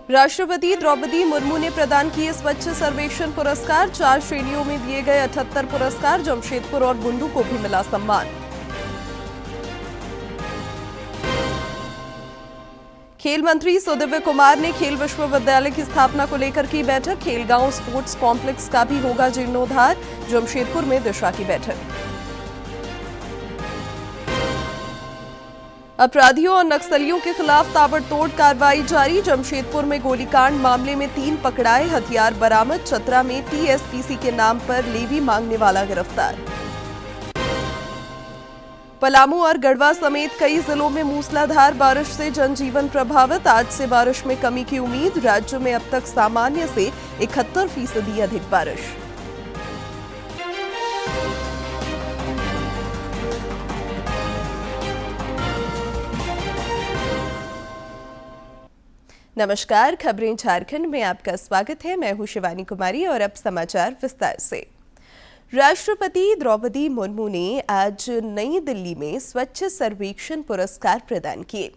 राष्ट्रपति द्रौपदी मुर्मू ने प्रदान किए स्वच्छ सर्वेक्षण पुरस्कार। 4 श्रेणियों में दिए गए 78 पुरस्कार। जमशेदपुर और बुंडू को भी मिला सम्मान। खेल मंत्री सुदिव्य कुमार ने खेल विश्वविद्यालय की स्थापना को लेकर की बैठक। खेलगांव स्पोर्ट्स कॉम्प्लेक्स का भी होगा जीर्णोद्धार। जमशेदपुर में दिशा की बैठक। अपराधियों और नक्सलियों के खिलाफ ताबड़तोड़ कार्रवाई जारी। जमशेदपुर में गोलीकांड मामले में 3 पकड़ाए, हथियार बरामद। चतरा में टीएसपीसी के नाम पर लेवी मांगने वाला गिरफ्तार। पलामू और गढ़वा समेत कई जिलों में मूसलाधार बारिश से जनजीवन प्रभावित। आज से बारिश में कमी की उम्मीद। राज्य में अब तक सामान्य से 71% अधिक बारिश। नमस्कार, खबरें झारखंड में आपका स्वागत है। मैं हूं शिवानी कुमारी और अब समाचार विस्तार से। राष्ट्रपति द्रौपदी मुर्मू ने आज नई दिल्ली में स्वच्छ सर्वेक्षण पुरस्कार प्रदान किए।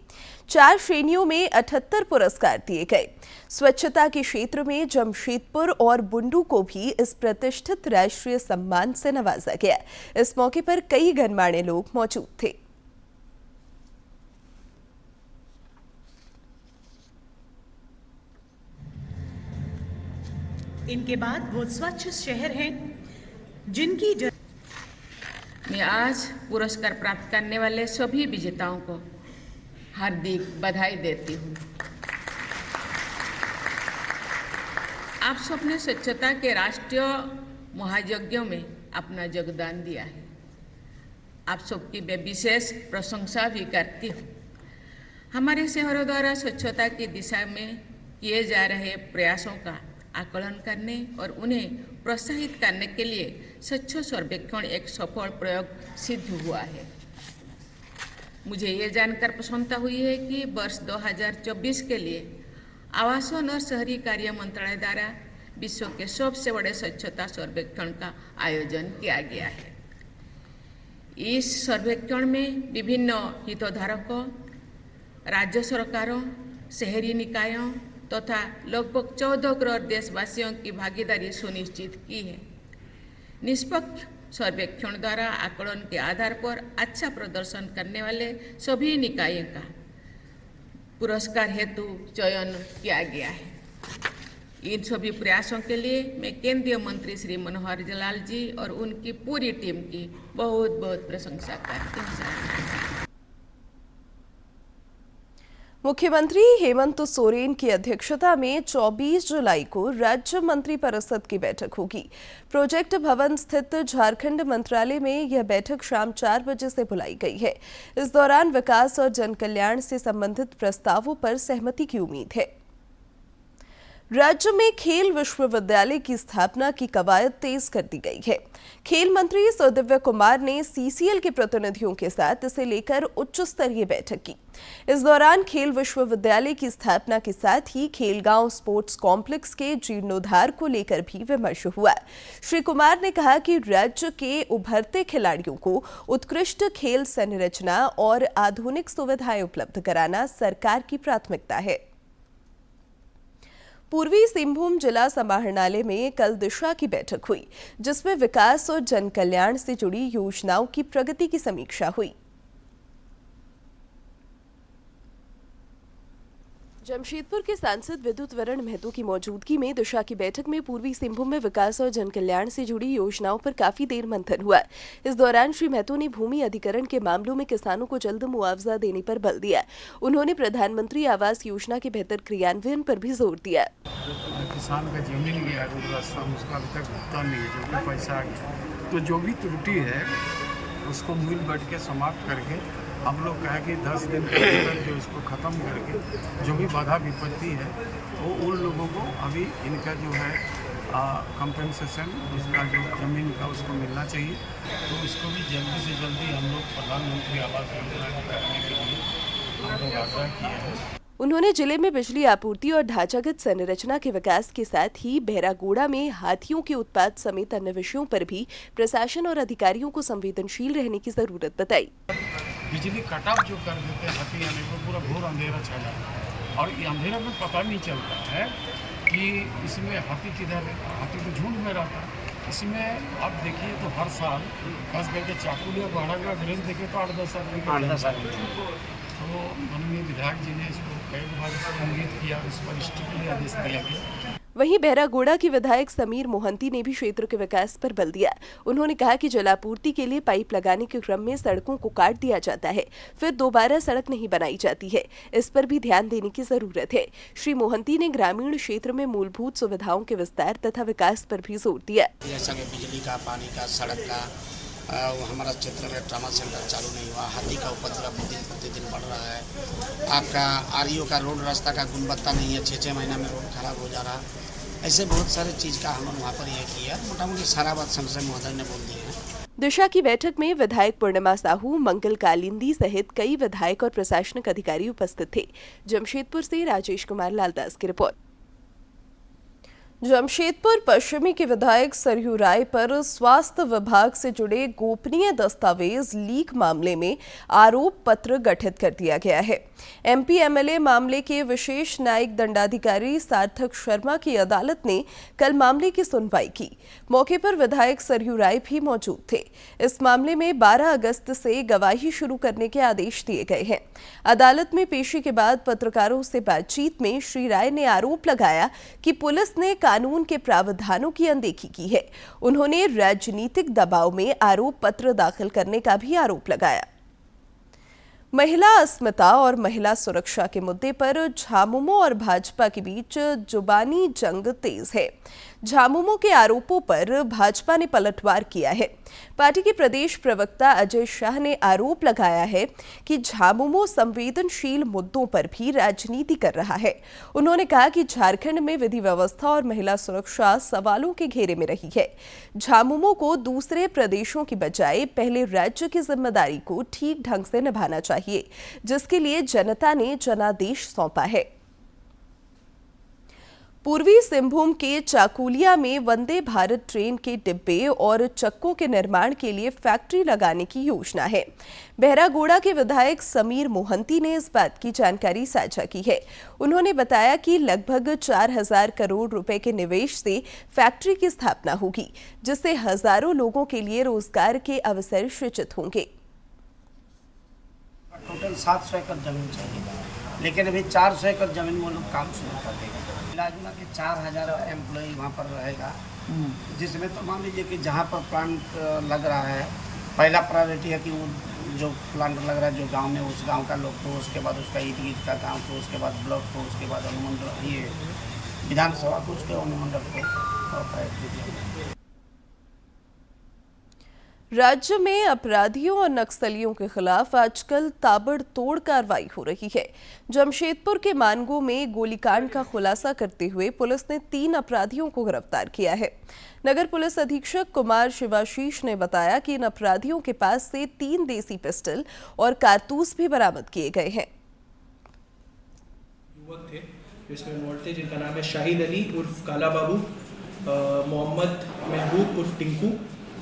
4 श्रेणियों में 78 पुरस्कार दिए गए। स्वच्छता के क्षेत्र में जमशेदपुर और बुंडू को भी इस प्रतिष्ठित राष्ट्रीय सम्मान से नवाजा गया। इस मौके पर कई गणमान्य लोग मौजूद थे। इनके बाद वो स्वच्छ शहर हैं जिनकी मैं आज पुरस्कार प्राप्त करने वाले सभी विजेताओं को हार्दिक बधाई देती हूँ। आप सबने स्वच्छता के राष्ट्रीय महायज्ञों में अपना योगदान दिया है। आप सबकी मैं विशेष प्रशंसा भी करती हूँ। हमारे शहरों द्वारा स्वच्छता की दिशा में किए जा रहे प्रयासों का आकलन करने और उन्हें प्रोत्साहित करने के लिए स्वच्छ सर्वेक्षण एक सफल प्रयोग सिद्ध हुआ है। मुझे ये जानकर प्रसन्नता हुई है कि वर्ष 2024 के लिए आवासन और शहरी कार्य मंत्रालय द्वारा विश्व के सबसे बड़े स्वच्छता सर्वेक्षण का आयोजन किया गया है। इस सर्वेक्षण में विभिन्न हितधारकों, राज्य सरकारों, शहरी निकायों तथा लगभग 14 करोड़ देशवासियों की भागीदारी सुनिश्चित की है। निष्पक्ष सर्वेक्षण द्वारा आकलन के आधार पर अच्छा प्रदर्शन करने वाले सभी निकायों का पुरस्कार हेतु चयन किया गया है। इन सभी प्रयासों के लिए मैं केंद्रीय मंत्री श्री मनोहर लाल जी और उनकी पूरी टीम की बहुत बहुत प्रशंसा करती हूँ। मुख्यमंत्री हेमंत सोरेन की अध्यक्षता में 24 जुलाई को राज्य मंत्रिपरिषद की बैठक होगी। प्रोजेक्ट भवन स्थित झारखंड मंत्रालय में यह बैठक शाम 4 बजे से बुलाई गई है। इस दौरान विकास और जनकल्याण से संबंधित प्रस्तावों पर सहमति की उम्मीद है। राज्य में खेल विश्वविद्यालय की स्थापना की कवायद तेज कर दी गई है। खेल मंत्री सुदिव्य कुमार ने सीसीएल के प्रतिनिधियों के साथ इसे लेकर उच्च स्तरीय बैठक की। इस दौरान खेल विश्वविद्यालय की स्थापना के साथ ही खेलगांव स्पोर्ट्स कॉम्प्लेक्स के जीर्णोद्धार को लेकर भी विमर्श हुआ। श्री कुमार ने कहा कि राज्य के उभरते खिलाड़ियों को उत्कृष्ट खेल संरचना और आधुनिक सुविधाएं उपलब्ध कराना सरकार की प्राथमिकता है। पूर्वी सिंहभूम जिला समाहरणालय में कल दिशा की बैठक हुई, जिसमें विकास और जनकल्याण से जुड़ी योजनाओं की प्रगति की समीक्षा हुई। जमशेदपुर के सांसद विद्युत वरण महतो की मौजूदगी में दिशा की बैठक में पूर्वी सिंहभूम में विकास और जनकल्याण से जुड़ी योजनाओं पर काफी देर मंथन हुआ। इस दौरान श्री महतो ने भूमि अधिग्रहण के मामलों में किसानों को जल्द मुआवजा देने पर बल दिया। उन्होंने प्रधानमंत्री आवास योजना के बेहतर क्रियान्वयन पर भी जोर दिया। किसान का जमीन गया, उसका अभी तक भुगतान नहीं है, जो भी पैसा आ गया, तो जो भी त्रुटि है उसको मिल बैठ के समाप्त करके हम लोग कहे कि 10 दिन के अंदर जो इसको ख़त्म करके जो भी बाधा विपत्ति है वो उन लोगों को अभी इनका जो है कंपेंसेशन उसका जो ज़मीन का उसको मिलना चाहिए। तो इसको भी जल्दी से जल्दी हम लोग प्रधानमंत्री आवास योजना करने के लिए हम लोग आग्रह किए हैं। उन्होंने जिले में बिजली आपूर्ति और ढांचागत संरचना के विकास के साथ ही बहरागोड़ा में हाथियों के उत्पात समेत अन्य विषयों पर भी प्रशासन और अधिकारियों को संवेदनशील रहने की जरूरत बताई। बिजली कटऑफ जो कर देते हैं हाथी आने को पूरा घोर अंधेरा छा जाता है। और ये अंधेरे में पता नहीं चलता है कि इसमें हाथी किधर है, हाथी तो झुंड में रहता है। इसमें आप देखिए तो हर साल खास करके चाकू या बाड़ा का ग्रेज देखे तो 8-10 आदमी तो माननीय विधायक जी ने इसको कई बार संगित किया, इस पर स्ट्रिक्टली आदेश दिया गया। वहीं बहरागोड़ा की विधायक समीर मोहंती ने भी क्षेत्र के विकास पर बल दिया। उन्होंने कहा कि जलापूर्ति के लिए पाइप लगाने के क्रम में सड़कों को काट दिया जाता है, फिर दोबारा सड़क नहीं बनाई जाती है। इस पर भी ध्यान देने की जरूरत है। श्री मोहंती ने ग्रामीण क्षेत्र में मूलभूत सुविधाओं के विस्तार तथा विकास पर भी जोर दिया। जैसा कि बिजली का, पानी का, सड़क का, हमारा क्षेत्र में ट्रामा सेंटर चालू नहीं हुआ, हाथी का उपद्रव दिन प्रतिदिन बढ़ रहा है, आपका आरईओ का रोड रास्ता का गुणवत्ता नहीं है, 6-6 महीना में रोड खराब हो जा रहा है। ऐसे बहुत सारे चीज़ का हमने वहाँ पर यह किया। मोटा मोटी सारा बात संसद महोदय ने बोल दी है। दिशा की बैठक में विधायक पूर्णिमा साहू, मंगल कालिंदी सहित कई विधायक और प्रशासनिक अधिकारी उपस्थित थे। जमशेदपुर से राजेश कुमार लालदास की रिपोर्ट। जमशेदपुर पश्चिमी के विधायक सरयू राय पर स्वास्थ्य विभाग से जुड़े गोपनीय दस्तावेज लीक मामले में आरोप पत्र गठित कर दिया गया है। एमपी एमएलए मामले के विशेष न्यायिक दंडाधिकारी सार्थक शर्मा की अदालत ने कल मामले की सुनवाई की। मौके पर विधायक सरयू राय भी मौजूद थे। इस मामले में 12 अगस्त से गवाही शुरू करने के आदेश दिए गए हैं। अदालत में पेशी के बाद पत्रकारों से बातचीत में श्री राय ने आरोप लगाया कि पुलिस ने कानून के प्रावधानों की अनदेखी की है। उन्होंने राजनीतिक दबाव में आरोप पत्र दाखिल करने का भी आरोप लगाया। महिला अस्मिता और महिला सुरक्षा के मुद्दे पर झामुमो और भाजपा के बीच जुबानी जंग तेज है। झामुमो के आरोपों पर भाजपा ने पलटवार किया है। पार्टी के प्रदेश प्रवक्ता अजय शाह ने आरोप लगाया है कि झामुमो संवेदनशील मुद्दों पर भी राजनीति कर रहा है। उन्होंने कहा कि झारखंड में विधि व्यवस्था और महिला सुरक्षा सवालों के घेरे में रही है। झामुमो को दूसरे प्रदेशों की बजाय पहले राज्य की जिम्मेदारी को ठीक ढंग से निभाना चाहिए, जिसके लिए जनता ने जनादेश सौंपा है। पूर्वी सिंहभूम के चाकुलिया में वंदे भारत ट्रेन के डिब्बे और चक्कों के निर्माण के लिए फैक्ट्री लगाने की योजना है। बहरागोड़ा के विधायक समीर मोहंती ने इस बात की जानकारी साझा की है। उन्होंने बताया कि लगभग 4000 करोड़ रुपए के निवेश से फैक्ट्री की स्थापना होगी, जिससे हजारों लोगों के लिए रोजगार के अवसर सृजित होंगे। टोटल 700 एकड़ जमीन चाहिए, लेकिन अभी 400 एकड़ जमीन में लोग काम शुरू कर देंगे। मिला के 4000 एम्प्लॉई वहाँ पर रहेगा, जिसमें तो मान लीजिए कि जहाँ पर प्लांट लग रहा है, पहला प्रायोरिटी है कि वो जो प्लांट लग रहा है जो गांव में, उस गांव का लोग को, उसके बाद उसका ईद का गांव को, उसके बाद ब्लॉक को, उसके बाद अनुमंडल, ये विधानसभा को, उसके अनुमंडल को प्रायोरिटी दिया। राज्य में अपराधियों और नक्सलियों के खिलाफ आजकल ताबड़तोड़ कार्रवाई हो रही है। जमशेदपुर के मानगो में गोलीकांड का खुलासा करते हुए पुलिस ने 3 अपराधियों को गिरफ्तार किया है। नगर पुलिस अधीक्षक कुमार शिवाशीष ने बताया कि इन अपराधियों के पास से 3 देसी पिस्टल और कारतूस भी बरामद किए गए हैं। युवक थे जिसमें इन्वॉल्व थे, जिनका नाम है शाहिद अली उर्फ काला बाबू, मोहम्मद महबूब उर्फ टिंकू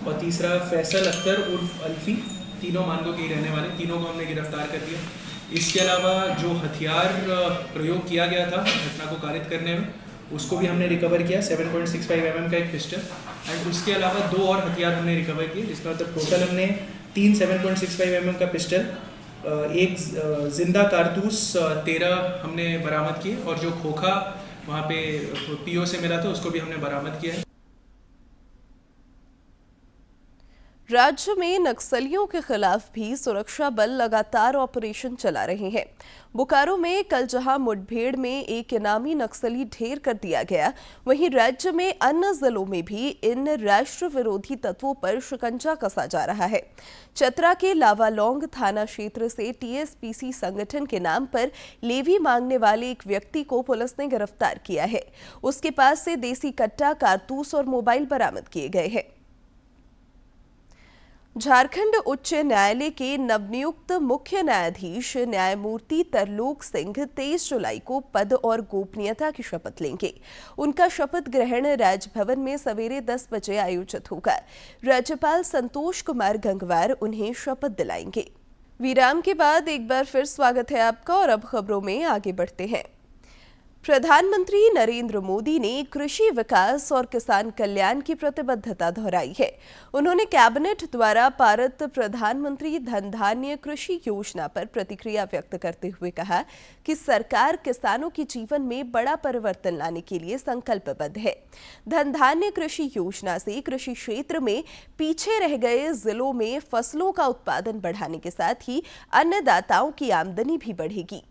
और तीसरा फैसल अख्तर उर्फ अल्फी। तीनों मानगो के ही रहने वाले, तीनों को हमने गिरफ्तार कर दिया। इसके अलावा जो हथियार प्रयोग किया गया था घटना को कारित करने में, उसको भी हमने रिकवर किया, 7.65 mm का एक पिस्टल, एंड उसके अलावा 2 और हथियार हमने रिकवर किए, जिसका मतलब टोटल हमने 3 7.65 mm का पिस्टल, एक जिंदा कारतूस 13 हमने बरामद किए, और जो खोखा वहाँ पे पीओ से मिला था उसको भी हमने बरामद किया है। राज्य में नक्सलियों के खिलाफ भी सुरक्षा बल लगातार ऑपरेशन चला रहे हैं। बोकारो में कल जहां मुठभेड़ में एक इनामी नक्सली ढेर कर दिया गया, वहीं राज्य में अन्य जिलों में भी इन राष्ट्र विरोधी तत्वों पर शिकंजा कसा जा रहा है। चतरा के लावालौंग थाना क्षेत्र से टीएसपीसी संगठन के नाम पर लेवी मांगने वाले एक व्यक्ति को पुलिस ने गिरफ्तार किया है। उसके पास से देसी कट्टा, कारतूस और मोबाइल बरामद किए गए हैं। झारखंड उच्च न्यायालय के नवनियुक्त मुख्य न्यायाधीश न्यायमूर्ति तरलोक सिंह 23 जुलाई को पद और गोपनीयता की शपथ लेंगे। उनका शपथ ग्रहण राजभवन में सवेरे 10 बजे आयोजित होगा। राज्यपाल संतोष कुमार गंगवार उन्हें शपथ दिलाएंगे। विराम के बाद एक बार फिर स्वागत है आपका, और अब खबरों में आगे बढ़ते हैं। प्रधानमंत्री नरेंद्र मोदी ने कृषि विकास और किसान कल्याण की प्रतिबद्धता दोहराई है। उन्होंने कैबिनेट द्वारा पारित प्रधानमंत्री धन धान्य कृषि योजना पर प्रतिक्रिया व्यक्त करते हुए कहा कि सरकार किसानों के जीवन में बड़ा परिवर्तन लाने के लिए संकल्पबद्ध है। धन धान्य कृषि योजना से कृषि क्षेत्र में पीछे रह गए जिलों में फसलों का उत्पादन बढ़ाने के साथ ही अन्नदाताओं की आमदनी भी बढ़ेगी।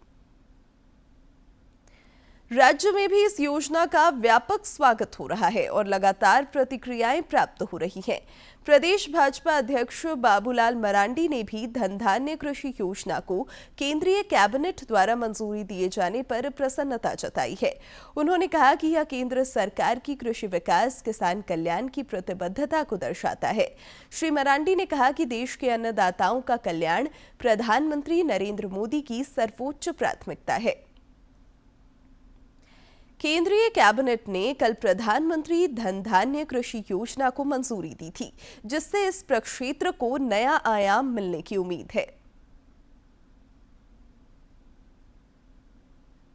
राज्य में भी इस योजना का व्यापक स्वागत हो रहा है और लगातार प्रतिक्रियाएं प्राप्त हो रही हैं। प्रदेश भाजपा अध्यक्ष बाबूलाल मरांडी ने भी धन धान्य कृषि योजना को केंद्रीय कैबिनेट द्वारा मंजूरी दिए जाने पर प्रसन्नता जताई है। उन्होंने कहा कि यह केंद्र सरकार की कृषि विकास किसान कल्याण की प्रतिबद्धता को दर्शाता है। श्री मरांडी ने कहा कि देश के अन्नदाताओं का कल्याण प्रधानमंत्री नरेंद्र मोदी की सर्वोच्च प्राथमिकता है। केंद्रीय कैबिनेट ने कल प्रधानमंत्री धन धान्य कृषि योजना को मंजूरी दी थी, जिससे इस प्रक्षेत्र को नया आयाम मिलने की उम्मीद है।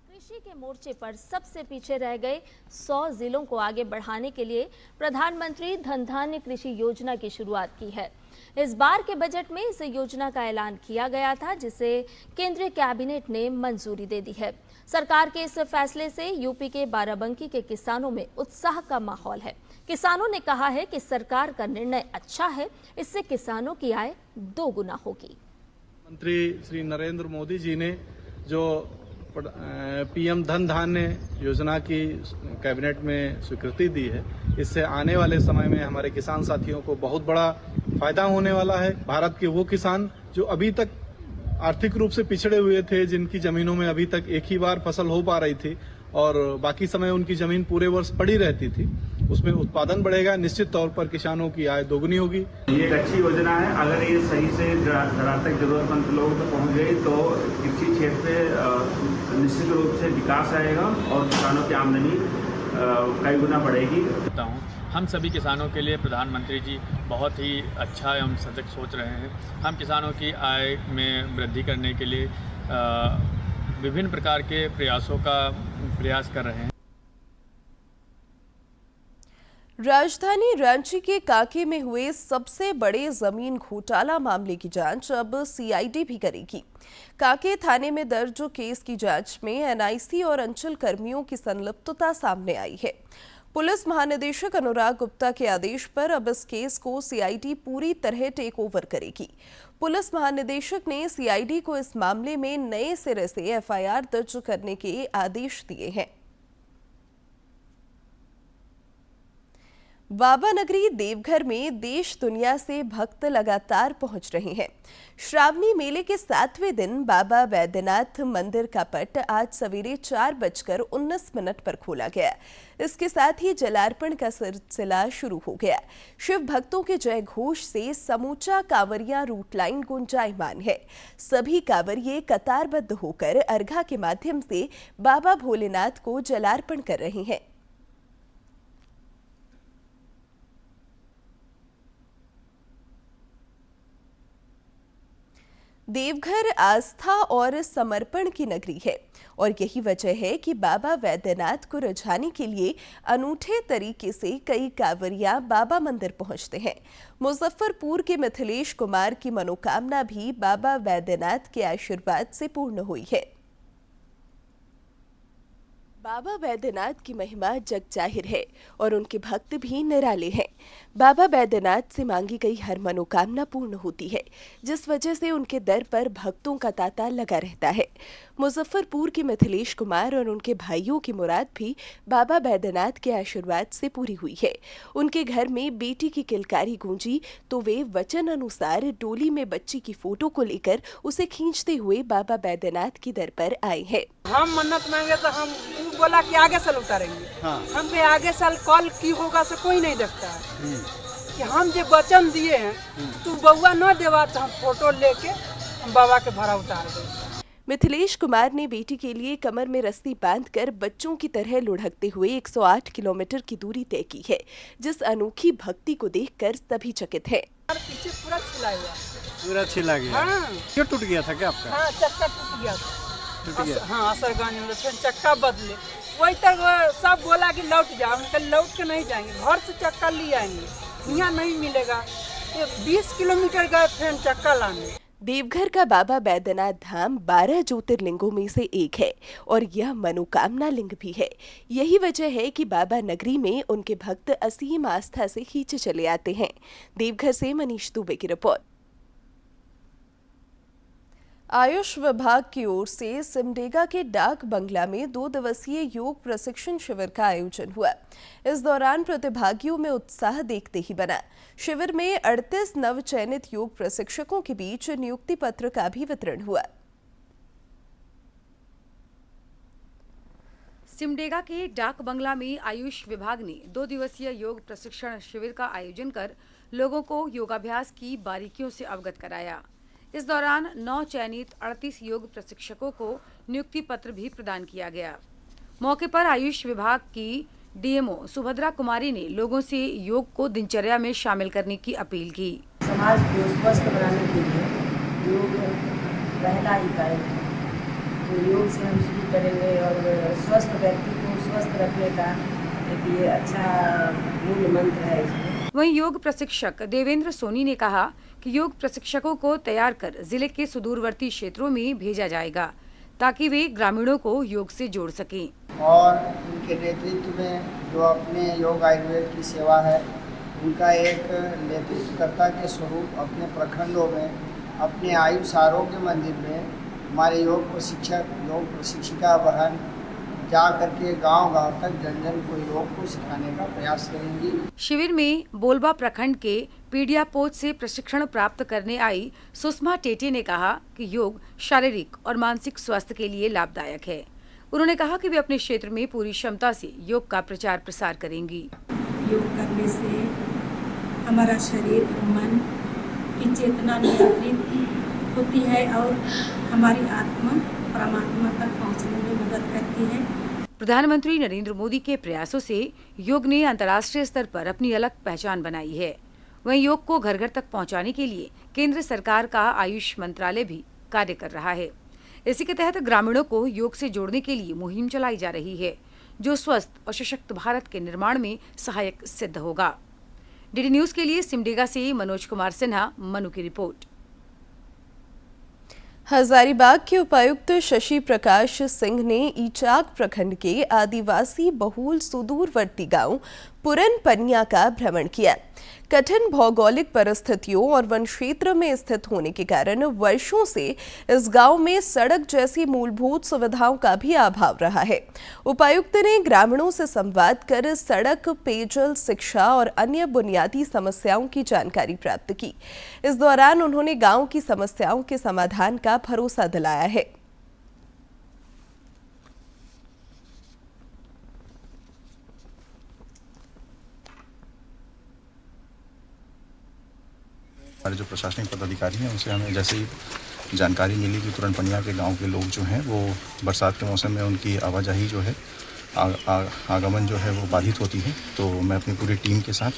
कृषि के मोर्चे पर सबसे पीछे रह गए 100 जिलों को आगे बढ़ाने के लिए प्रधानमंत्री धन धान्य कृषि योजना की शुरुआत की है। इस बार के बजट में इस योजना का ऐलान किया गया था, जिसे केंद्रीय कैबिनेट ने मंजूरी दे दी है। सरकार के इस फैसले से यूपी के बाराबंकी के किसानों में उत्साह का माहौल है। किसानों ने कहा है कि सरकार का निर्णय अच्छा है, इससे किसानों की आय 2 गुना होगी। मंत्री श्री नरेंद्र मोदी जी ने जो पीएम धन धान्य योजना की कैबिनेट में स्वीकृति दी है, इससे आने वाले समय में हमारे किसान साथियों को बहुत बड़ा फायदा होने वाला है। भारत के वो किसान जो अभी तक आर्थिक रूप से पिछड़े हुए थे, जिनकी जमीनों में अभी तक एक ही बार फसल हो पा रही थी और बाकी समय उनकी जमीन पूरे वर्ष पड़ी रहती थी, उसमें उत्पादन बढ़ेगा। निश्चित तौर पर किसानों की आय 2 गुनी होगी। ये एक अच्छी योजना है। अगर ये सही से जहाँ तक जरूरतमंद लोगों तक पहुँच गई तो कृषि क्षेत्र में निश्चित रूप से विकास आएगा और किसानों की आमदनी कई गुना बढ़ेगी। हम सभी किसानों के लिए प्रधानमंत्री जी बहुत ही अच्छा एवं सजग सोच रहे हैं। हम किसानों की आय में वृद्धि करने के लिए विभिन्न प्रकार के प्रयासों का प्रयास कर रहे हैं। राजधानी रांची के काके में हुए सबसे बड़े जमीन घोटाला मामले की जांच अब सीआईडी भी करेगी। काके थाने में दर्ज केस की जांच में एनआईसी और अंचल कर्मियों की संलिप्तता सामने आई है। पुलिस महानिदेशक अनुराग गुप्ता के आदेश पर अब इस केस को सीआईडी पूरी तरह टेक ओवर करेगी। पुलिस महानिदेशक ने सीआईडी को इस मामले में नए सिरे से एफआईआर दर्ज करने के आदेश दिए हैं। बाबा नगरी देवघर में देश दुनिया से भक्त लगातार पहुंच रहे हैं। श्रावणी मेले के 7वें दिन बाबा वैद्यनाथ मंदिर का पट आज सवेरे 4:19 पर खोला गया। इसके साथ ही जलार्पण का सिलसिला शुरू हो गया। शिव भक्तों के जय घोष से समूचा कांवरिया रूट लाइन गुंजायमान है। सभी कांवरिये कतारबद्ध होकर अर्घा के माध्यम से बाबा भोलेनाथ को जलार्पण कर रहे हैं। देवघर आस्था और समर्पण की नगरी है और यही वजह है कि बाबा वैद्यनाथ को रिझाने के लिए अनूठे तरीके से कई कांवरिया बाबा मंदिर पहुंचते हैं। मुजफ्फरपुर के मिथिलेश कुमार की मनोकामना भी बाबा वैद्यनाथ के आशीर्वाद से पूर्ण हुई है। बाबा वैद्यनाथ की महिमा जग जाहिर है और उनके भक्त भी निराले हैं। बाबा वैद्यनाथ से मांगी गई हर मनोकामना पूर्ण होती है, जिस वजह से उनके दर पर भक्तों का तांता लगा रहता है। मुजफ्फरपुर के मिथिलेश कुमार और उनके भाइयों की मुराद भी बाबा वैद्यनाथ के आशीर्वाद से पूरी हुई है। उनके घर में बेटी की किलकारी गूंजी तो वे वचन अनुसार डोली में बच्ची की फोटो को लेकर उसे खींचते हुए बाबा वैद्यनाथ की दर पर आए हैं। हम मन्नत मांगे तो हम बोला कि आगे साल उतारेंगे। हम पे आगे साल कॉल की होगा से कोई नहीं देखता है कि हम जो वचन दिए हैं तू बउआ न देवा तो हम फोटो लेके हम बाबा के भरा उतार दें। मिथिलेश कुमार ने बेटी के लिए कमर में रस्सी बांधकर बच्चों की तरह लुढ़कते हुए 108 किलोमीटर की दूरी तय की है, जिस अनोखी भक्ति को देखकर सभी चकित हैं। पीछे पूरा छिला गया। हाँ। क्यों टूट गया था क्या आपका? हाँ, चक्का टूट गया था। हाँ, असरगंज में फिर चक्का बदले वही तक सब बोला कि लौट जाओ, हम कल लौट के नहीं जाएंगे, घर से चक्कर ले आएंगे, यहाँ नहीं मिलेगा। ये 20 किलोमीटर गए फिर चक्कर लाने। देवघर का बाबा बैद्यनाथ धाम 12 ज्योतिर्लिंगों में से एक है और यह मनोकामना लिंग भी है। यही वजह है कि बाबा नगरी में उनके भक्त असीम आस्था से खींचे चले आते हैं। देवघर से मनीष दुबे की रिपोर्ट। आयुष विभाग की ओर से सिमडेगा के डाक बंगला में 2 दिवसीय योग प्रशिक्षण शिविर का आयोजन हुआ। इस दौरान प्रतिभागियों में उत्साह देखते ही बना। शिविर में 38 नवचयनित योग प्रशिक्षकों के बीच नियुक्ति पत्र का भी वितरण हुआ। सिमडेगा के डाक बंगला में आयुष विभाग ने 2 दिवसीय योग प्रशिक्षण शिविर का आयोजन कर लोगों को योगाभ्यास की बारीकियों से अवगत कराया। इस दौरान 9 चयनित 38 योग प्रशिक्षकों को नियुक्ति पत्र भी प्रदान किया गया। मौके पर आयुष विभाग की डीएमओ सुभद्रा कुमारी ने लोगों से योग को दिनचर्या में शामिल करने की अपील की। समाज को स्वस्थ बनाने के लिए योग पहला इकाई है, तो योग से हम शुरू करेंगे और स्वस्थ व्यक्ति को स्वस्थ रखने का एक ये अच्छा मूल मंत्र है इसमें। वहीं योग प्रशिक्षक देवेंद्र सोनी ने कहा कि योग प्रशिक्षकों को तैयार कर जिले के सुदूरवर्ती क्षेत्रों में भेजा जाएगा ताकि वे ग्रामीणों को योग से जोड़ सकें। और उनके नेतृत्व में जो अपने योग आयुर्वेद की सेवा है, उनका एक नेतृत्वकर्ता के स्वरूप अपने प्रखंडों में, अपने आयुष आरोग्य मंदिर में हमारे योग प्रशिक्षक, योग प्रशिक्षिका बहन जा करके गांव-गांव तक जन को योग को सिखाने का प्रयास करेंगी। शिविर में बोलबा प्रखंड के पीडियापोत से प्रशिक्षण प्राप्त करने आई सुषमा टेटे ने कहा कि योग शारीरिक और मानसिक स्वास्थ्य के लिए लाभदायक है। उन्होंने कहा कि वे अपने क्षेत्र में पूरी क्षमता से योग का प्रचार प्रसार करेंगी। योग करने से हमारा शरीर, मन की चेतना नियंत्रित होती है और हमारी आत्मा परमात्मा तक पहुंचने में मदद करती है। प्रधानमंत्री नरेंद्र मोदी के प्रयासों से योग ने अंतर्राष्ट्रीय स्तर पर अपनी अलग पहचान बनाई है। वहीं योग को घर घर तक पहुंचाने के लिए केंद्र सरकार का आयुष मंत्रालय भी कार्य कर रहा है। इसी के तहत ग्रामीणों को योग से जोड़ने के लिए मुहिम चलाई जा रही है, जो स्वस्थ और सशक्त भारत के निर्माण में सहायक सिद्ध होगा। डीडी न्यूज के लिए सिमडेगा से मनोज कुमार सिन्हा, मनु की रिपोर्ट। हजारीबाग के उपायुक्त शशि प्रकाश सिंह ने ईचाक प्रखंड के आदिवासी बहुल सुदूरवर्ती गांव पुरन पनिया का भ्रमण किया। कठिन भौगोलिक परिस्थितियों और वन क्षेत्र में स्थित होने के कारण वर्षों से इस गांव में सड़क जैसी मूलभूत सुविधाओं का भी अभाव रहा है। उपायुक्त ने ग्रामीणों से संवाद कर सड़क, पेयजल, शिक्षा और अन्य बुनियादी समस्याओं की जानकारी प्राप्त की। इस दौरान उन्होंने गांव की समस्याओं के समाधान का भरोसा दिलाया है। हमारे जो प्रशासनिक पदाधिकारी हैं उनसे हमें जैसे ही जानकारी मिली कि पुरन पनिया के गांव के लोग जो हैं वो बरसात के मौसम में उनकी आवाजाही जो है आगमन जो है वो बाधित होती है, तो मैं अपनी पूरी टीम के साथ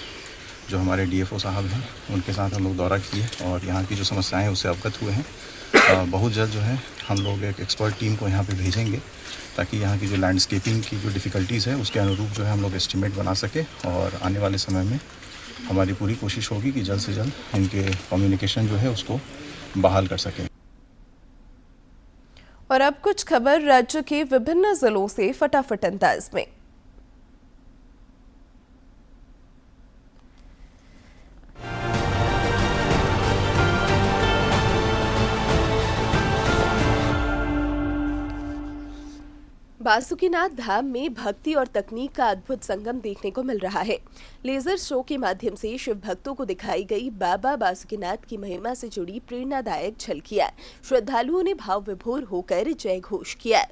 जो हमारे डीएफओ साहब हैं उनके साथ हम लोग दौरा किए और यहाँ की जो समस्याएं हैं उससे अवगत हुए हैं। बहुत जल्द जो है हम लोग एक एक्सपर्ट टीम को यहाँ पे भेजेंगे ताकि यहाँ की जो लैंडस्केपिंग की जो डिफ़िकल्टीज़ है उसके अनुरूप जो है हम लोग एस्टिमेट बना सके और आने वाले समय में हमारी पूरी कोशिश होगी कि जल्द से जल्द इनके कम्युनिकेशन जो है उसको बहाल कर सकें। और अब कुछ खबर राज्य के विभिन्न जिलों से फटाफट अंदाज में। बासुकीनाथ धाम में भक्ति और तकनीक का अद्भुत संगम देखने को मिल रहा है। लेजर शो के माध्यम से शिव भक्तों को दिखाई गई बाबा बासुकीनाथ की महिमा से जुड़ी प्रेरणादायक झलकियां श्रद्धालुओं ने भाव विभोर होकर जय घोष किया।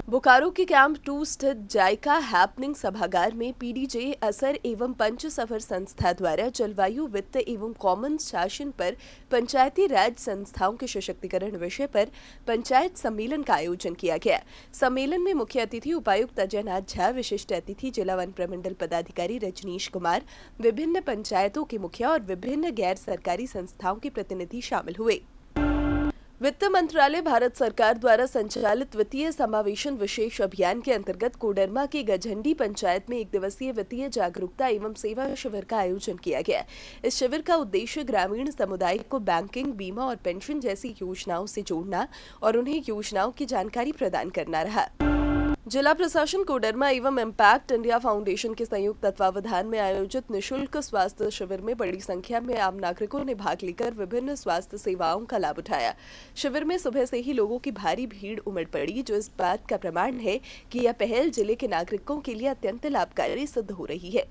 बोकारो के कैंप 2 स्थित जायका हैपनिंग सभागार में पीडीजे असर एवं पंच सफर संस्था द्वारा जलवायु, वित्त एवं कॉमन शासन पर पंचायती राज संस्थाओं के सशक्तिकरण विषय पर पंचायत सम्मेलन का आयोजन किया गया। सम्मेलन में मुख्य अतिथि उपायुक्त अजय नाथ झा, विशिष्ट अतिथि जिला वन प्रमंडल पदाधिकारी रजनीश कुमार, विभिन्न पंचायतों के मुखिया और विभिन्न गैर सरकारी संस्थाओं के प्रतिनिधि शामिल हुए। वित्त मंत्रालय भारत सरकार द्वारा संचालित वित्तीय समावेशन विशेष अभियान के अंतर्गत कोडरमा के गझंडी पंचायत में 1 दिवसीय वित्तीय जागरूकता एवं सेवा शिविर का आयोजन किया गया। इस शिविर का उद्देश्य ग्रामीण समुदाय को बैंकिंग, बीमा और पेंशन जैसी योजनाओं से जोड़ना और उन्हें योजनाओं की जानकारी प्रदान करना रहा। जिला प्रशासन कोडरमा एवं इम्पैक्ट इंडिया फाउंडेशन के संयुक्त तत्वावधान में आयोजित निशुल्क स्वास्थ्य शिविर में बड़ी संख्या में आम नागरिकों ने भाग लेकर विभिन्न स्वास्थ्य सेवाओं का लाभ उठाया। शिविर में सुबह से ही लोगों की भारी भीड़ उमड़ पड़ी, जो इस बात का प्रमाण है कि यह पहल जिले के नागरिकों के लिए अत्यंत लाभकारी सिद्ध हो रही है।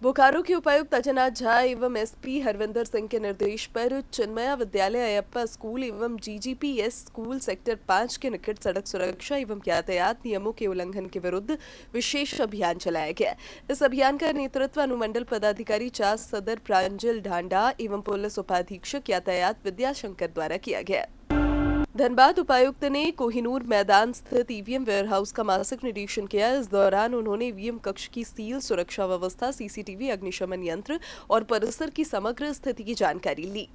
बोकारो के उपायुक्त अजयनाथ झा एवं एसपी हरविंदर सिंह के निर्देश पर चिन्मया विद्यालय, अयप्पा स्कूल एवं जीजीपीएस स्कूल सेक्टर 5 के निकट सड़क सुरक्षा एवं यातायात नियमों के उल्लंघन के विरुद्ध विशेष अभियान चलाया गया। इस अभियान का नेतृत्व अनुमंडल पदाधिकारी चास सदर प्रांजल ढांडा एवं पुलिस उपाधीक्षक यातायात विद्याशंकर द्वारा किया गया। धनबाद उपायुक्त ने कोहिनूर मैदान स्थित ईवीएम वेयरहाउस का मासिक निरीक्षण किया। इस दौरान उन्होंने ईवीएम कक्ष की सील, सुरक्षा व्यवस्था, सीसीटीवी, अग्निशमन यंत्र और परिसर की समग्र स्थिति की जानकारी ली।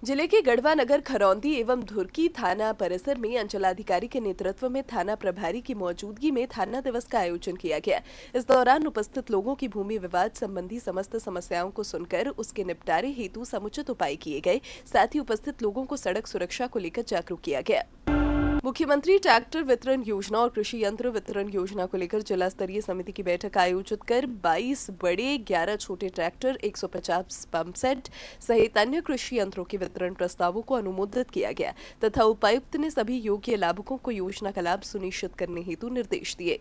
जिले के गढ़वा नगर, खरौंदी एवं धुरकी थाना परिसर में अंचलाधिकारी के नेतृत्व में थाना प्रभारी की मौजूदगी में थाना दिवस का आयोजन किया गया। इस दौरान उपस्थित लोगों की भूमि विवाद संबंधी समस्त समस्याओं को सुनकर उसके निपटारे हेतु समुचित उपाय किए गए। साथ ही उपस्थित लोगों को सड़क सुरक्षा को लेकर जागरूक किया गया। मुख्यमंत्री ट्रैक्टर वितरण योजना और कृषि यंत्र वितरण योजना को लेकर जिला स्तरीय समिति की बैठक आयोजित कर 22 बड़े, 11 छोटे ट्रैक्टर, 150 पंप सेट सहित अन्य कृषि यंत्रों के वितरण प्रस्तावों को अनुमोदित किया गया तथा उपायुक्त ने सभी योग्य लाभुकों को योजना का लाभ सुनिश्चित करने हेतु निर्देश दिए।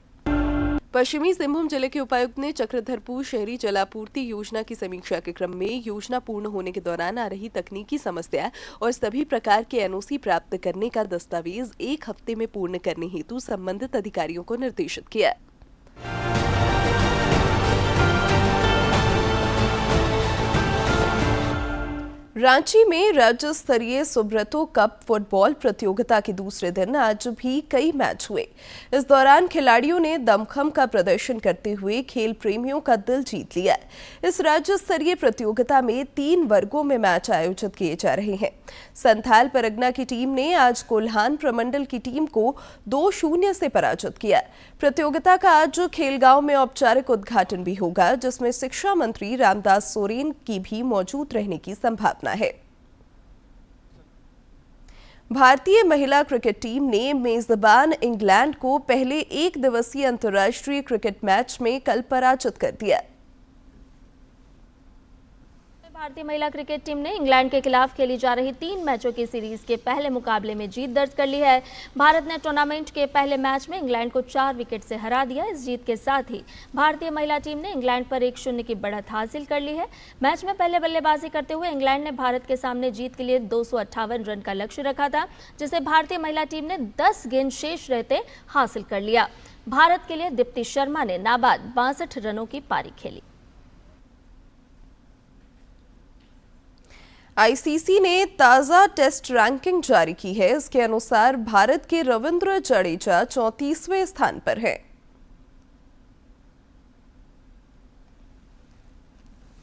पश्चिमी सिंहभूम जिले के उपायुक्त ने चक्रधरपुर शहरी जलापूर्ति योजना की समीक्षा के क्रम में योजना पूर्ण होने के दौरान आ रही तकनीकी समस्या और सभी प्रकार के एनओसी प्राप्त करने का दस्तावेज 1 हफ्ते में पूर्ण करने हेतु संबंधित अधिकारियों को निर्देशित किया। रांची में राज्य स्तरीय सुब्रतो कप फुटबॉल प्रतियोगिता के दूसरे दिन आज भी कई मैच हुए। इस दौरान खिलाड़ियों ने दमखम का प्रदर्शन करते हुए खेल प्रेमियों का दिल जीत लिया। इस राज्य स्तरीय प्रतियोगिता में 3 वर्गों में मैच आयोजित किए जा रहे हैं। संथाल परगना की टीम ने आज कोल्हान प्रमंडल की टीम को 2-0 से पराजित किया। प्रतियोगिता का आज खेलगांव में औपचारिक उद्घाटन भी होगा, जिसमें शिक्षा मंत्री रामदास सोरेन की भी मौजूद रहने की संभावना है। भारतीय महिला क्रिकेट टीम ने मेजबान इंग्लैंड को पहले 1 दिवसीय अंतर्राष्ट्रीय क्रिकेट मैच में कल पराजित कर दिया। भारतीय महिला क्रिकेट टीम ने इंग्लैंड के खिलाफ खेली जा रही 3 मैचों की सीरीज के पहले मुकाबले में जीत दर्ज कर ली है। भारत ने टूर्नामेंट के पहले मैच में इंग्लैंड को 4 विकेट से हरा दिया। इस जीत के साथ ही भारतीय महिला टीम ने इंग्लैंड पर 1-0 की बढ़त हासिल कर ली है। मैच में पहले बल्लेबाजी करते हुए इंग्लैंड ने भारत के सामने जीत के लिए 258 रन का लक्ष्य रखा था, जिसे भारतीय महिला टीम ने 10 गेंद शेष रहते हासिल कर लिया। भारत के लिए दीप्ति शर्मा ने नाबाद 62 रनों की पारी खेली। आईसीसी ने ताज़ा टेस्ट रैंकिंग जारी की है। इसके अनुसार भारत के रविंद्र जडेजा 34वें स्थान पर है।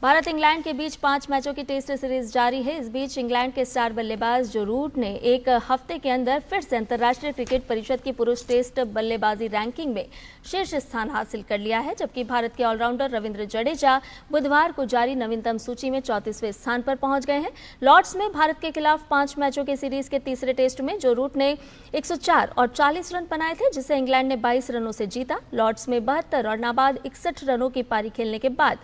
भारत इंग्लैंड के बीच 5 मैचों की टेस्ट सीरीज जारी है। इस बीच इंग्लैंड के स्टार बल्लेबाज जो रूट ने एक हफ्ते के अंदर फिर से अंतर्राष्ट्रीय क्रिकेट परिषद की पुरुष टेस्ट बल्लेबाजी रैंकिंग में शीर्ष स्थान हासिल कर लिया है, जबकि भारत के ऑलराउंडर रविंद्र जडेजा बुधवार को जारी नवीनतम सूची में 34वें स्थान पर पहुंच गए हैं। लॉर्ड्स में भारत के खिलाफ 5 मैचों की सीरीज के तीसरे टेस्ट में जो रूट ने 104 और 40 रन बनाए थे, जिसे इंग्लैंड ने 22 रनों से जीता। लॉर्ड्स में 72 और नाबाद 61 रनों की पारी खेलने के बाद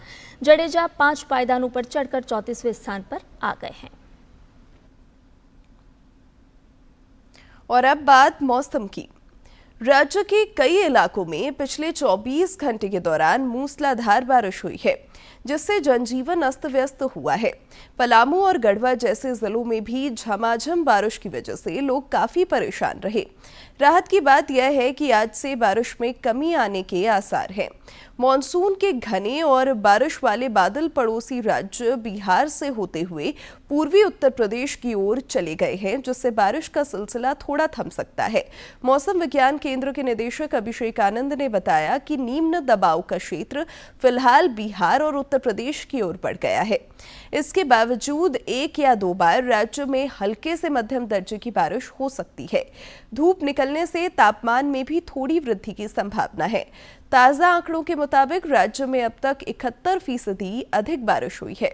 जडेजा 5 पायदानों पर चढ़कर 34वें स्थान पर आ गए हैं। और अब बात मौसम की। राज्य के कई इलाकों में पिछले 24 घंटे के दौरान मूसलाधार बारिश हुई है, जिससे जनजीवन अस्त व्यस्त हुआ है। पलामू और गढ़वा जैसे जिलों में भी झमाझम बारिश की वजह से लोग काफी परेशान रहे। राहत की बात यह है कि आज से बारिश में कमी आने के आसार हैं। मॉनसून के घने और बारिश वाले बादल पड़ोसी राज्य बिहार से होते हुए पूर्वी उत्तर प्रदेश की ओर चले गए हैं, जिससे बारिश का सिलसिला थोड़ा थम सकता है। मौसम विज्ञान केंद्र के निदेशक अभिषेक आनंद ने बताया कि निम्न दबाव का क्षेत्र फिलहाल बिहार और उत्तर प्रदेश की ओर बढ़ गया है। इसके बावजूद एक या दो बार राज्य में हल्के से मध्यम दर्जे की बारिश हो सकती है। धूप निकलने से तापमान में भी थोड़ी वृद्धि की संभावना है। ताजा आंकड़ों के मुताबिक राज्य में अब तक 71% अधिक बारिश हुई है।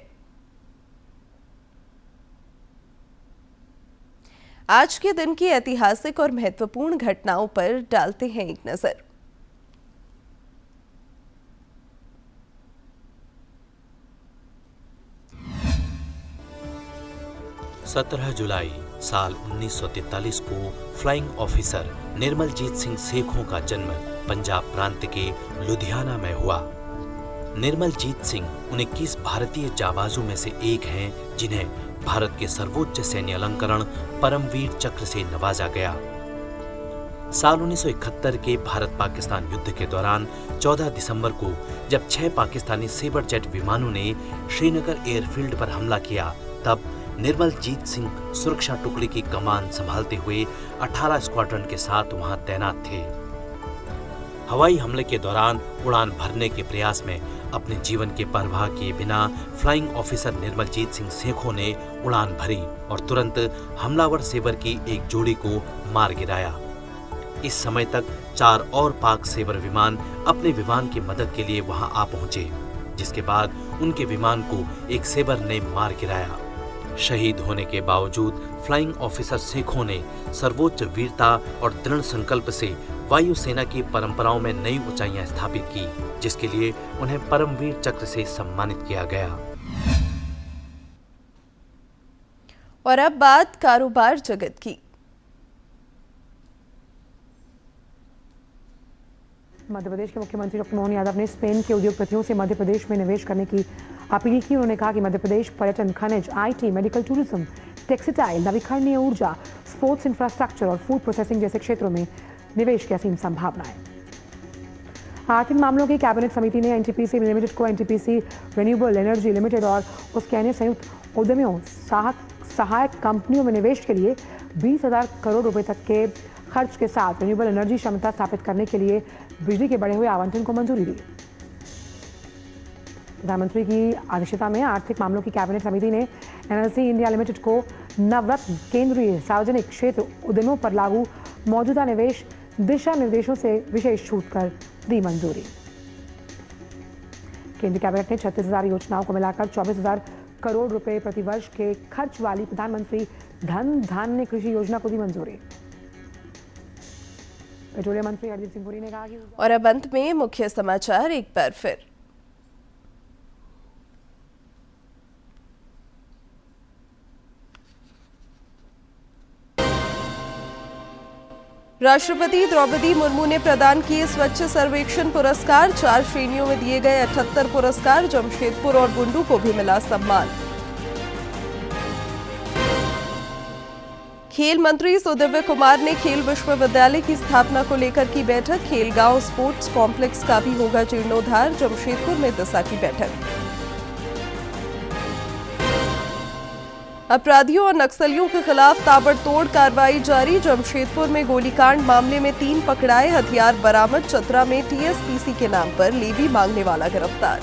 आज के दिन की ऐतिहासिक और महत्वपूर्ण घटनाओं पर डालते हैं एक नजर। 17 जुलाई साल 1943 को फ्लाइंग ऑफिसर निर्मलजीत सिंह सेखों का जन्म पंजाब प्रांत के लुधियाना में हुआ। निर्मलजीत सिंह उन 21 भारतीय जाबाजों में से एक हैं जिन्हें भारत के सर्वोच्च सैन्य अलंकरण परमवीर चक्र से नवाजा गया। साल 1971 के भारत पाकिस्तान युद्ध के दौरान 14 दिसंबर को जब 6 पाकिस्तानी सेबर जेट विमानों ने श्रीनगर एयरफील्ड पर हमला किया, तब निर्मलजीत सिंह सुरक्षा टुकड़ी की कमान संभालते हुए 18 स्क्वाड्रन के साथ वहां तैनात थे। हवाई हमले के दौरान उड़ान भरने के प्रयास में अपने जीवन के परवाह किए बिना फ्लाइंग ऑफिसर निर्मलजीत सिंह सेखों ने उड़ान भरी और तुरंत हमलावर सेबर की एक जोड़ी को मार गिराया। इस समय तक 4 और पाक सेबर विमान अपने विमान की मदद के लिए वहां आ पहुंचे, जिसके बाद उनके विमान को एक सेबर ने मार गिराया। शहीद होने के बावजूद फ्लाइंग ऑफिसर सेखों ने सर्वोच्च वीरता और दृढ़ संकल्प से वायुसेना की परंपराओं में नई ऊंचाइयां स्थापित की, जिसके लिए उन्हें परमवीर चक्र से सम्मानित किया गया। और अब बात कारोबार जगत की। मध्य प्रदेश के मुख्यमंत्री डॉक्टर मोहन यादव ने स्पेन के उद्योगपतियों से मध्य प्रदेश में निवेश करने की अपील की। उन्होंने कहा कि मध्य प्रदेश पर्यटन, खनिज, आईटी, मेडिकल टूरिज्म, टेक्सटाइल, नवीकरणीय ऊर्जा, स्पोर्ट्स इंफ्रास्ट्रक्चर और फूड प्रोसेसिंग जैसे क्षेत्रों में निवेश की असीम संभावनाएं। आर्थिक मामलों की कैबिनेट समिति ने एनटीपीसी लिमिटेड को एनटीपीसी रिन्यूएबल एनर्जी लिमिटेड और उसके अन्य संयुक्त उद्यमियों सहायक कंपनियों में निवेश के लिए 20,000 करोड़ रुपए तक के खर्च के साथ रिन्यूएबल एनर्जी क्षमता स्थापित करने के लिए बिजली के बढ़े हुए आवंटन को मंजूरी दी। प्रधानमंत्री की अध्यक्षता में आर्थिक मामलों की कैबिनेट समिति ने एनएलसी इंडिया लिमिटेड को नवरत्न केंद्रीय सार्वजनिक क्षेत्र उद्यमों पर लागू मौजूदा निवेश दिशा निर्देशों से विशेष छूट कर दी मंजूरी। केंद्रीय कैबिनेट ने 36,000 योजनाओं को मिलाकर 24,000 करोड़ रुपए प्रतिवर्ष के खर्च वाली प्रधानमंत्री धन धान्य कृषि योजना को दी मंजूरी। पेट्रोलियम मंत्री हरदीप सिंह पुरी ने कहा कि और अब अंत में मुख्य समाचार एक बार फिर। राष्ट्रपति द्रौपदी मुर्मू ने प्रदान किए स्वच्छ सर्वेक्षण पुरस्कार। 4 श्रेणियों में दिए गए 78 पुरस्कार। जमशेदपुर और बुंडू को भी मिला सम्मान। खेल मंत्री सुदिव्य कुमार ने खेल विश्वविद्यालय की स्थापना को लेकर की बैठक। खेलगांव स्पोर्ट्स कॉम्प्लेक्स का भी होगा जीर्णोद्धार। जमशेदपुर में दिशा की बैठक। अपराधियों और नक्सलियों के खिलाफ ताबड़तोड़ कार्रवाई जारी। जमशेदपुर में गोलीकांड मामले में 3 पकड़ाए, हथियार बरामद। चतरा में टीएसपीसी के नाम पर लेवी मांगने वाला गिरफ्तार।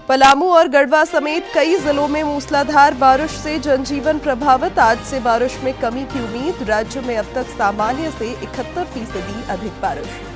पलामू और गढ़वा समेत कई जिलों में मूसलाधार बारिश से जनजीवन प्रभावित। आज से बारिश में कमी की उम्मीद। राज्य में अब तक सामान्य से 71% अधिक बारिश।